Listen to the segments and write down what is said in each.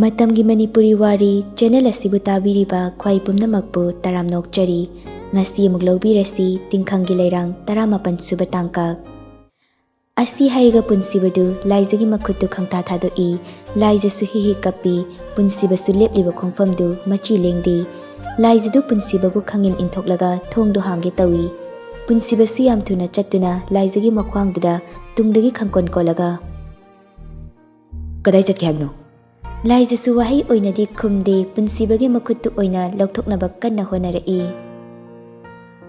ꯃꯇꯝꯒꯤ ꯃꯅꯤꯄꯨꯔꯤ ꯋꯥꯔꯤ ꯆꯦꯅꯦꯜ ꯑꯁꯤꯕꯨ ꯇꯥꯕꯤꯔꯤꯕ ꯈ꯭ꯋꯥꯏ ꯄꯨꯝꯅꯃꯛꯄꯨ ꯇꯔꯥꯝ ꯅꯣꯛꯆꯔꯤ꯫ ꯉꯁꯤ ꯑꯃꯨꯛ ꯂꯧꯕꯤꯔꯁꯤ ꯇꯤꯡꯈꯪꯒꯤ ꯂꯩꯔꯥꯡ 18 ꯁꯨꯕ ꯇꯥꯡꯀꯛ꯫ ꯑꯁꯤ ꯍꯥꯏꯔꯒ ꯄꯨꯟꯁꯤꯕꯗꯨ ꯂꯥꯏꯖꯒꯤ ꯃꯈꯨꯠꯇꯨ ꯈꯪꯊꯥ ꯊꯥꯗꯣꯛꯏ꯫ ꯂꯥꯏꯖꯁꯨ ꯍꯤ ꯀꯞꯄꯤ꯫ ꯄꯨꯟꯁꯤꯕꯁꯨ ꯂꯦꯞꯂꯤꯕ ꯈꯣꯡꯐꯝꯗꯨ ꯃꯆꯤ ꯂꯦꯡꯗꯦ꯫ ꯂꯥꯏꯖꯗꯨ ꯄꯨꯟꯁꯤꯕꯕꯨ ꯈꯪꯏꯟ ꯏꯟꯊꯣꯛꯂꯒ ꯊꯣꯡꯗꯨ ꯍꯥꯡꯒꯦ ꯇꯧꯏ꯫ ꯄꯨꯟꯁꯤꯕꯁꯨ ꯌꯥꯝ ꯊꯨꯅ ꯆꯠꯇꯨꯅ ꯂꯥꯏꯖꯒꯤ ꯃꯈ꯭ꯋꯥꯡꯗꯨꯗ ꯇꯨꯡꯗꯒꯤ ꯈꯪꯀꯣꯟ ꯀꯣꯜꯂꯒ "ꯀꯗꯥꯏ ꯆꯠꯀꯦ ꯍꯥꯏꯕꯅꯣ?" ꯂꯥꯏꯖꯁꯨ ꯋꯥꯍꯩ ꯑꯣꯏꯅꯗꯤ ꯈꯨꯝꯗꯦ꯫ ꯄꯨꯟꯁꯤꯕꯒꯤ ꯃꯈꯨꯠꯇꯨ ꯑꯣꯏꯅ ꯂꯧꯊꯣꯛꯅꯕ ꯀꯟꯅ ꯍꯣꯠꯅꯔꯛꯏ꯫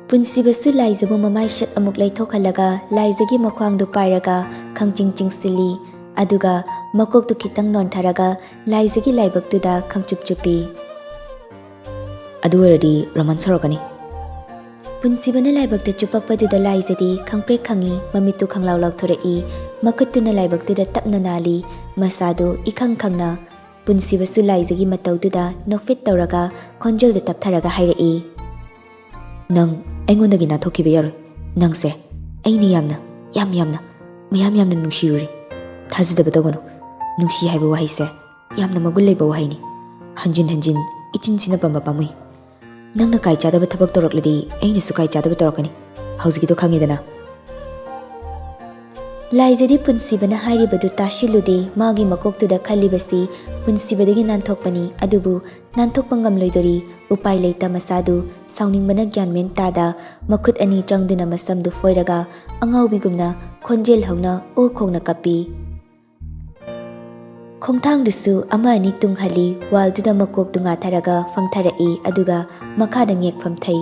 ꯄꯨꯟꯁꯤꯕꯁꯨ ꯂꯥꯏꯖꯕꯨ ꯃꯃꯥꯏ ꯁꯠ ꯑꯃꯨꯛ ꯂꯩꯊꯣꯛꯍꯜꯂꯒ ꯂꯥꯏꯖꯒꯤ ꯃꯈ꯭ꯋꯥꯡꯗꯨ ꯄꯥꯏꯔꯒ ꯈꯪꯆꯤꯡ ꯆꯤꯡꯁꯤꯜꯂꯤ꯫ ꯑꯗꯨꯒ ꯃꯀꯣꯛꯇꯨ ꯈꯤꯇꯪ ꯅꯣꯟꯊꯔꯒ ꯂꯥꯏꯖꯒꯤ ꯂꯥꯏꯕꯛꯇꯨꯗ ꯈꯪꯆꯨꯞ ꯆꯨꯞꯄꯤ꯫ "ꯑꯗꯨ ꯑꯣꯏꯔꯗꯤ ꯔꯃꯟ ꯁꯧꯔꯛꯀꯅꯤ." ꯄꯨꯟꯁꯤꯕꯅ ꯂꯥꯏꯕꯛꯇ ꯆꯨꯞꯄꯛꯄꯗꯨꯗ ꯂꯥꯏꯖꯗꯤ ꯈꯪꯄ꯭ꯔꯦꯛ ꯈꯪꯏ꯫ ꯃꯃꯤꯠꯇꯨ ꯈꯪꯂꯥꯎ ꯂꯥꯎꯊꯣꯔꯛꯏ꯫ ꯃꯈꯨꯠꯇꯨꯅ ꯂꯥꯏꯕꯛꯇꯨꯗ ꯇꯞꯅ ꯅꯥꯜꯂꯤ꯫ ꯃꯁꯥꯗꯨ ꯏꯈꯪ ꯈꯪꯅ꯫ ꯄꯨꯟꯁꯤꯕꯁꯨ ꯂꯥꯏꯖꯒꯤ ꯃꯇꯧꯗꯨꯗ ꯅꯣꯛꯐꯦꯠ ꯇꯧꯔꯒ ꯈꯣꯟꯖꯦꯜꯗꯨ ꯇꯞꯊꯔꯒ ꯍꯥꯏꯔꯛꯏ, "ꯅꯪ ꯑꯩꯉꯣꯟꯗꯒꯤ ꯅꯥꯟꯊꯣꯛꯈꯤꯕ ꯌꯥꯔꯣꯏ꯫ ꯅꯪꯁꯦ ꯑꯩꯅ ꯌꯥꯝꯅ ꯃꯌꯥꯝꯅ ꯅꯨꯡꯁꯤꯔꯨꯔꯤ꯫ ꯊꯥꯖꯗꯕ ꯇꯧꯒꯅꯨ꯫ ꯅꯨꯡꯁꯤ ꯍꯥꯏꯕ ꯋꯥꯍꯩꯁꯦ ꯌꯥꯝꯅ ꯃꯒꯨꯟ ꯂꯩꯕ ꯋꯥꯍꯩꯅꯤ꯫ ꯍꯟꯖꯤꯟ ꯍꯟꯖꯤꯟ ꯏꯆꯤꯟꯁꯤꯅ ꯄꯟꯕ ꯄꯥꯝꯃꯨꯏ꯫ ꯅꯪꯅ ꯀꯥꯏ ꯆꯥꯗꯕ ꯊꯕꯛ ꯇꯧꯔꯛꯂꯗꯤ ꯑꯩꯅꯁꯨ ꯀꯥꯏ ꯆꯥꯗꯕ ꯇꯧꯔꯛꯀꯅꯤ꯫ ꯍꯧꯖꯤꯛꯀꯤꯗꯣ ꯈꯪꯉꯦꯗꯅ." ꯂꯥꯏꯖꯗꯤ ꯄꯨꯟꯁꯤꯕꯅ ꯍꯥꯏꯔꯤꯕꯗꯨ ꯇꯥꯁꯤꯜꯂꯨꯗꯦ꯫ ꯃꯥꯒꯤ ꯃꯀꯣꯛꯇꯨꯗ ꯈꯜꯂꯤꯕꯁꯤ ꯄꯨꯟꯁꯤꯕꯗꯒꯤ ꯅꯥꯟꯊꯣꯛꯄꯅꯤ꯫ ꯑꯗꯨꯕꯨ ꯅꯥꯟꯊꯣꯛꯄ ꯉꯝꯂꯣꯏꯗꯣꯔꯤ꯫ ꯎꯄꯥꯏ ꯂꯩꯇ ꯃꯁꯥꯗꯨ ꯁꯥꯎꯅꯤꯡꯕꯅ ꯒ꯭ꯌꯥꯟ ꯃꯦꯟ ꯇꯥꯗ ꯃꯈꯨꯠ ꯑꯅꯤ ꯆꯪꯗꯨꯅ ꯃꯁꯝꯗꯨ ꯐꯣꯏꯔꯒ ꯑꯉꯥꯎꯕꯤꯒꯨꯝꯅ ꯈꯣꯟꯖꯦꯜ ꯍꯧꯅ ꯑꯣ ꯈꯣꯡꯅ ꯀꯞꯄꯤ꯫ ꯈꯣꯡꯊꯥꯡꯗꯨꯁꯨ ꯑꯃ ꯑꯅꯤ ꯇꯨꯡꯍꯜꯂꯤ꯫ ꯋꯥꯜꯗꯨꯗ ꯃꯀꯣꯛꯇꯨ ꯉꯥꯊꯔꯒ ꯐꯝꯊꯔꯛꯏ꯫ ꯑꯗꯨꯒ ꯃꯈꯥꯗ ꯉꯦꯛ ꯐꯝꯊꯩ꯫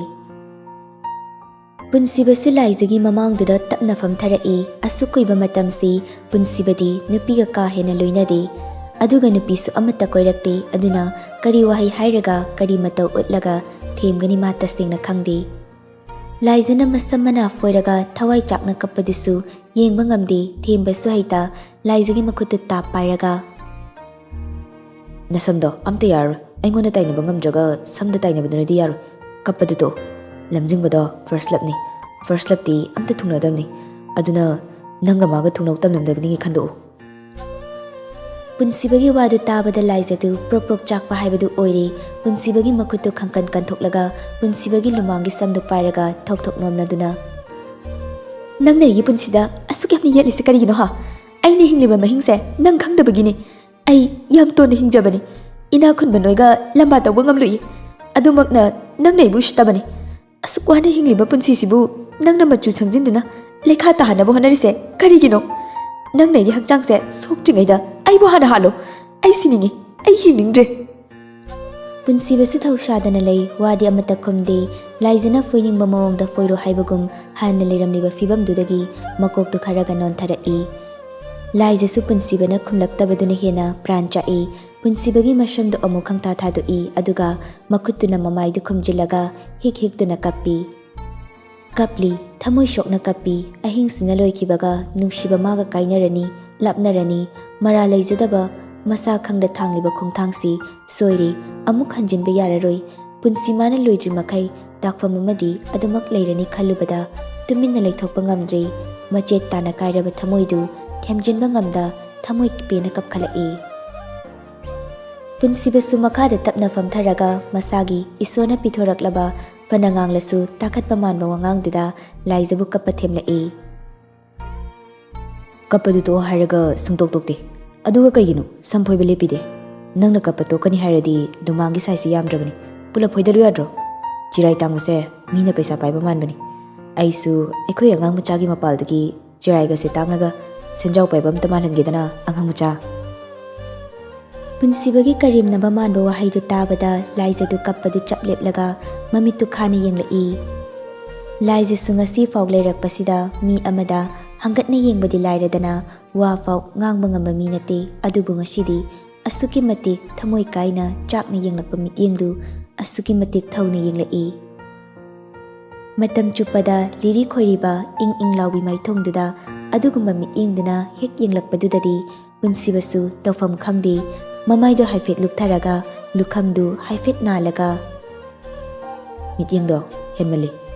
ꯄꯨꯟꯁꯤꯕꯁꯨ ꯂꯥꯏꯖꯒꯤ ꯃꯃꯥꯡꯗꯨꯗ ꯇꯞꯅ ꯐꯝꯊꯔꯛꯏ꯫ ꯑꯁꯨꯛ ꯀꯨꯏꯕ ꯃꯇꯝꯁꯤ ꯄꯨꯟꯁꯤꯕꯗꯤ ꯅꯨꯄꯤꯒ ꯀꯥ ꯍꯦꯟꯅ ꯂꯣꯏꯅꯗꯦ꯫ ꯑꯗꯨꯒ ꯅꯨꯄꯤꯁꯨ ꯑꯃꯠꯇ ꯀꯣꯏꯔꯛꯇꯦ꯫ ꯑꯗꯨꯅ ꯀꯔꯤ ꯋꯥꯍꯩ ꯍꯥꯏꯔꯒ ꯀꯔꯤ ꯃꯇꯧ ꯎꯠꯂꯒ ꯊꯦꯝꯒꯅꯤ ꯃꯥ ꯇꯁꯦꯡꯅ ꯈꯪꯗꯦ꯫ ꯂꯥꯏꯖꯅ ꯃꯁꯝ ꯃꯅꯥ ꯐꯣꯏꯔꯒ ꯊꯋꯥꯏ ꯆꯥꯛꯅ ꯀꯞꯄꯗꯨꯁꯨ ꯌꯦꯡꯕ ꯉꯝꯗꯦ꯫ ꯊꯦꯝꯕꯁꯨ ꯍꯩꯇ ꯂꯥꯏꯖꯒꯤ ꯃꯈꯨꯠꯇꯨ ꯇꯥꯞ ꯄꯥꯏꯔꯒ "ꯅꯁꯝꯗꯣ ꯑꯝꯇ ꯌꯥꯔꯔꯣꯏ꯫ ꯑꯩꯉꯣꯟꯗ ꯇꯥꯏꯅꯕ ꯉꯝꯗ꯭ꯔꯒ ꯁꯝꯗ ꯇꯥꯏꯅꯕꯗꯨꯅꯗꯤ ꯌꯥꯔꯣꯏ꯫ ꯀꯞꯄꯗꯨ ꯇꯣꯛꯑꯣ꯫ ꯂꯝꯖꯤꯡꯕꯗꯣ ꯐꯥꯔꯁ ꯂꯞꯅꯤ꯫ ꯐꯥꯔꯁ ꯂꯞꯇꯤ ꯑꯝꯇ ꯊꯨꯡꯅꯗꯕꯅꯤ꯫ ꯑꯗꯨꯅ ꯅꯪꯒ ꯃꯥꯒ ꯊꯨꯡꯅꯧ ꯇꯝꯂꯝꯗꯕꯅꯤ ꯈꯟꯗꯣꯛꯎ." ꯄꯨꯟꯁꯤꯕꯒꯤ ꯋꯥꯗꯨ ꯇꯥꯕꯗ ꯂꯥꯏꯖꯗꯨ ꯄ꯭ꯔꯣꯛ ꯄ꯭ꯔꯣꯛ ꯆꯥꯛꯄ ꯍꯥꯏꯕꯗꯨ ꯑꯣꯏꯔꯦ꯫ ꯄꯨꯟꯁꯤꯕꯒꯤ ꯃꯈꯨꯠꯇꯨ ꯈꯪꯀꯟ ꯀꯟꯊꯣꯛꯂꯒ ꯄꯨꯟꯁꯤꯕꯒꯤ ꯂꯨꯃꯥꯡꯒꯤ ꯁꯝꯗꯨ ꯄꯥꯏꯔꯒ ꯊꯣꯛ ꯊꯣꯛ ꯅꯣꯝꯅꯗꯨꯅ "ꯅꯪꯅ ꯑꯩꯒꯤ ꯄꯨꯟꯁꯤꯗ ꯑꯁꯨꯛ ꯌꯥꯝꯅ ꯌꯦꯠꯂꯤꯁꯤ ꯀꯔꯤꯒꯤꯅꯣ ꯍꯥ? ꯑꯩꯅ ꯍꯤꯡꯂꯤꯕ ꯃꯍꯤꯡꯁꯦ ꯅꯪ ꯈꯪꯗꯕꯒꯤꯅꯤ꯫ ꯑꯩ ꯌꯥꯝ ꯇꯣꯟꯅ ꯍꯤꯡꯖꯕꯅꯤ꯫ ꯏꯅꯥꯛ ꯈꯨꯟꯕ ꯅꯣꯏꯒ ꯂꯝꯕꯥ ꯇꯧꯕ ꯉꯝꯂꯨꯏ꯫ ꯑꯗꯨꯃꯛꯅ ꯅꯪꯅ ꯑꯩꯕꯨ ꯎꯁꯤꯠꯇꯕꯅꯤ꯫ ꯑꯁꯨꯛ ꯋꯥꯅ ꯍꯤꯡꯂꯤꯕ ꯄꯨꯟꯁꯤꯁꯤꯕꯨ ꯅꯪꯅ ꯃꯆꯨ ꯁꯪꯖꯤꯟꯗꯨꯅ ꯂꯩꯈꯥ ꯇꯥꯍꯟꯅꯕ ꯍꯣꯠꯅꯔꯤꯁꯦ ꯀꯔꯤꯒꯤꯅꯣ? ꯅꯪꯅ ꯑꯩꯒꯤ ꯍꯛꯆꯥꯡꯁꯦ ꯁꯣꯛꯇ꯭ꯔꯤꯉꯩꯗ ꯑꯩꯕꯨ ꯍꯥꯟꯅ ꯍꯥꯠꯂꯣ꯫ ꯑꯩ ꯁꯤꯅꯤꯡꯉꯤ꯫ ꯑꯩ ꯍꯤꯡꯅꯤꯡꯗ꯭ꯔꯦ." ꯄꯨꯟꯁꯤꯕꯁꯨ ꯊꯧꯁꯥꯗꯅ ꯂꯩ꯫ ꯋꯥꯗꯤ ꯑꯃꯠꯇ ꯈꯨꯝꯗꯦ꯫ ꯂꯥꯏꯖꯅ ꯐꯣꯏꯅꯤꯡꯕ ꯃꯑꯣꯡꯗ ꯐꯣꯏꯔꯣ ꯍꯥꯏꯕꯒꯨꯝ ꯍꯥꯟꯅ ꯂꯩꯔꯝꯂꯤꯕ ꯐꯤꯕꯝꯗꯨꯗꯒꯤ ꯃꯀꯣꯛꯇꯨ ꯈꯔꯒ ꯅꯣꯟꯊꯔꯛꯏ꯫ ꯂꯥꯏꯖꯁꯨ ꯄꯨꯟꯁꯤꯕꯅ ꯈꯨꯝꯂꯛꯇꯕꯗꯨꯅ ꯍꯦꯟꯅ ꯄ꯭ꯔꯥꯟ ꯆꯥꯛꯏ꯫ ꯄꯨꯟꯁꯤꯕꯒꯤ ꯃꯁꯝꯗꯨ ꯑꯃꯨꯛ ꯈꯪꯊꯥ ꯊꯥꯗꯣꯛꯏ꯫ ꯑꯗꯨꯒ ꯃꯈꯨꯠꯇꯨꯅ ꯃꯃꯥꯏꯗꯨ ꯈꯨꯝꯖꯤꯜꯂꯒ ꯍꯤꯛ ꯍꯤꯛꯇꯨꯅ ꯀꯞꯄꯤ꯫ ꯀꯞꯂꯤ꯫ ꯊꯃꯣꯏ ꯁꯣꯛꯅ ꯀꯞꯄꯤ꯫ ꯑꯍꯤꯡꯁꯤꯅ ꯂꯣꯏꯈꯤꯕꯒ ꯅꯨꯡꯁꯤꯕ ꯃꯥꯒ ꯀꯥꯏꯅꯔꯅꯤ, ꯂꯥꯞꯅꯔꯅꯤ꯫ ꯃꯔꯥ ꯂꯩꯖꯗꯕ ꯃꯁꯥ ꯈꯪꯗ ꯊꯥꯡꯂꯤꯕ ꯈꯣꯡꯊꯥꯡꯁꯤ ꯁꯣꯏꯔꯦ꯫ ꯑꯃꯨꯛ ꯍꯟꯖꯤꯟꯕ ꯌꯥꯔꯔꯣꯏ꯫ ꯄꯨꯟꯁꯤ ꯃꯥꯅ ꯂꯣꯏꯗ꯭ꯔꯤ ꯃꯈꯩ ꯇꯥꯛꯐꯝ ꯑꯃꯗꯤ ꯑꯗꯨꯃꯛ ꯂꯩꯔꯅꯤ ꯈꯜꯂꯨꯕꯗ ꯇꯨꯃꯤꯟꯅ ꯂꯩꯊꯣꯛꯄ ꯉꯝꯗ꯭ꯔꯦ꯫ ꯃꯆꯦꯠ ꯇꯥꯅ ꯀꯥꯏꯔꯕ ꯊꯃꯣꯏꯗꯨ ꯊꯦꯝꯖꯤꯟꯕ ꯉꯝꯗ ꯊꯃꯣꯏ ꯄꯦꯟꯅ ꯀꯞꯈꯠꯂꯛꯏ꯫ ꯄꯨꯟꯁꯤꯕꯁꯨ ꯃꯈꯥꯗ ꯇꯞꯅ ꯐꯝꯊꯔꯒ ꯃꯁꯥꯒꯤ ꯏꯁꯣꯔꯅ ꯄꯤꯊꯣꯔꯛꯂꯕ ꯐꯅ ꯉꯥꯡꯂꯁꯨ ꯇꯥꯈꯠꯄ ꯃꯥꯟꯕ ꯋꯥꯉꯥꯡꯗꯨꯗ ꯂꯥꯏꯖꯕꯨ ꯀꯞꯄ ꯊꯦꯝꯂꯛꯏ꯫ "ꯀꯞꯄꯗꯨ ꯇꯣꯛꯑꯣ ꯍꯥꯏꯔꯒ ꯁꯨꯡꯇꯣꯛ ꯇꯣꯛꯇꯦ꯫ ꯑꯗꯨꯒ ꯀꯩꯒꯤꯅꯣ ꯁꯝ ꯐꯣꯏꯕ ꯂꯦꯞꯄꯤꯗꯦ? ꯅꯪꯅ ꯀꯞꯄ ꯇꯣꯛꯀꯅꯤ ꯍꯥꯏꯔꯗꯤ ꯂꯨꯃꯥꯡꯒꯤ ꯁꯥꯏꯖꯁꯤ ꯌꯥꯝꯗ꯭ꯔꯕꯅꯤ꯫ ꯄꯨꯂꯞ ꯐꯣꯏꯗꯔꯨ ꯌꯥꯗ꯭ꯔꯣ? ꯆꯤꯔꯥꯏ ꯇꯥꯡꯕꯁꯦ ꯃꯤꯅ ꯄꯩꯁꯥ ꯄꯥꯏꯕ ꯃꯥꯟꯕꯅꯤ꯫ ꯑꯩꯁꯨ ꯑꯩꯈꯣꯏ ꯑꯉꯥꯡ ꯃꯆꯥꯒꯤ ꯃꯄꯥꯜꯗꯒꯤ ꯆꯤꯔꯥꯏꯒꯁꯦ ꯇꯥꯡꯂꯒ ꯁꯦꯟꯖꯥꯎ ꯄꯥꯏꯕ ꯑꯝꯇ ꯃꯥꯜꯍꯟꯒꯦꯗꯅ ꯑꯉꯥꯡ ꯃꯆꯥ." ꯄꯨꯟꯁꯤꯕꯒꯤ ꯀꯔꯦꯝꯅꯕ ꯃꯥꯟꯕ ꯋꯥꯍꯩꯗꯨ ꯇꯥꯕꯗ ꯂꯥꯏꯖꯗꯨ ꯀꯞꯄꯗꯨ ꯆꯞ ꯂꯦꯞꯂꯒ ꯃꯃꯤꯠꯇꯨ ꯈꯥꯅ ꯌꯦꯡꯂꯛꯏ꯫ ꯂꯥꯏꯖꯁꯨ ꯉꯁꯤ ꯐꯥꯎ ꯂꯩꯔꯛꯄꯁꯤꯗ ꯃꯤ ꯑꯃꯗ ꯍꯪꯒꯠꯅ ꯌꯦꯡꯕꯗꯤ ꯂꯥꯏꯔꯗꯅ ꯋꯥ ꯐꯥꯎ ꯉꯥꯡꯕ ꯉꯝꯕ ꯃꯤ ꯅꯠꯇꯦ꯫ ꯑꯗꯨꯕꯨ ꯉꯁꯤꯗꯤ ꯑꯁꯨꯛꯀꯤ ꯃꯇꯤꯛ ꯊꯃꯣꯏ ꯀꯥꯏꯅ ꯆꯥꯛꯅ ꯌꯦꯡꯂꯛꯄ ꯃꯤꯠꯌꯦꯡꯗꯨ ꯑꯁꯨꯛꯀꯤ ꯃꯇꯤꯛ ꯊꯧꯅ ꯌꯦꯡꯂꯛꯏ꯫ ꯃꯇꯝ ꯆꯨꯞꯄꯗ ꯂꯤꯔꯤ ꯈꯣꯏꯔꯤꯕ ꯏꯪ ꯏꯪ ꯂꯥꯎꯕꯤ ꯃꯥꯏꯊꯣꯡꯗꯨꯗ ꯑꯗꯨꯒꯨꯝꯕ ꯃꯤꯠꯌꯦꯡꯗꯨꯅ ꯍꯦꯛ ꯌꯦꯡꯂꯛꯄꯗꯨꯗꯗꯤ ꯄꯨꯟꯁꯤꯕꯁꯨ ꯇꯧꯐꯝ ꯈꯪꯗꯦ꯫ ꯃꯃꯥꯏꯗꯣ ꯍꯥꯏꯐꯦꯠ ꯂꯨꯞꯊꯔꯒ ꯂꯨꯈꯝꯗꯨ ꯍꯥꯏꯐꯦꯠ ꯅꯥꯜꯂꯒ "ꯃꯤꯠꯌꯦꯡꯗꯣ ꯍꯦꯟꯃꯜꯂꯤ꯫